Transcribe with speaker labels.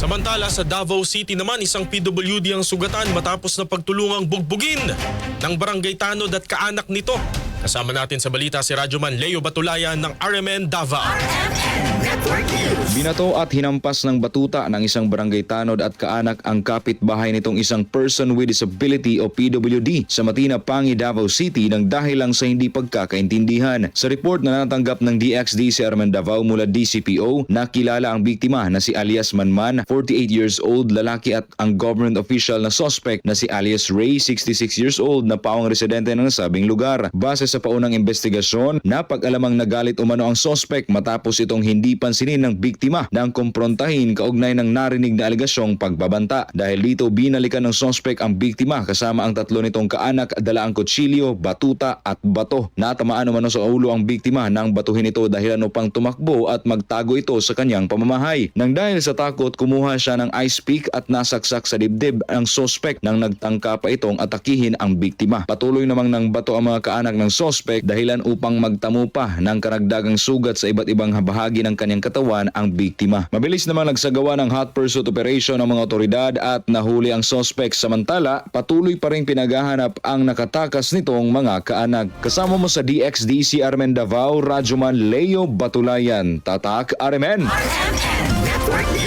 Speaker 1: Samantala sa Davao City naman, isang PWD ang sugatan matapos na pagtulungang bugbugin ng barangay tanod at kaanak nito. Kasama natin sa balita si Radyoman Leo Batulayan ng RMN Davao.
Speaker 2: Binato at hinampas ng batuta ng isang barangay tanod at kaanak ang kapitbahay nitong isang person with disability o PWD sa Matina, Pangi, Davao City nang dahil lang sa hindi pagkakaintindihan. Sa report na natanggap ng DXD si RMN Davao mula DCPO, nakilala ang biktima na si alias Manman, 48 years old, lalaki at ang government official na suspect na si alias Ray, 66 years old, na paong residente ng nasabing lugar. Base sa paunang investigasyon, napag-alamang nagalit umano ang suspect matapos itong hindi pansinin ng biktima nang kumprontahin kaugnay ng narinig na alegasyong pagbabanta. Dahil dito, binalikan ng suspect ang biktima kasama ang tatlo nitong kaanak, dala ang kutsilyo, batuta at bato. Natamaan umano sa ulo ang biktima nang batuhin ito dahilan upang tumakbo at magtago ito sa kanyang pamamahay. Nang dahil sa takot, kumuha siya ng ice pick at nasaksak sa dibdib ang suspect nang nagtangka pa itong atakihin ang biktima. Patuloy namang nang bato ang mga kaanak ng suspect dahilan upang magtamo pa ng karagdagang sugat sa iba't ibang bahagi ng kanyang katawan ang biktima. Mabilis namang nagsagawa ng hot pursuit operation ang mga otoridad at nahuli ang suspect. Samantala, patuloy pa rin pinaghahanap ang nakatakas nitong mga kaanak. Kasama mo sa DXD si RMN Davao, Radyoman Leo Batulayan. Tatak RMN!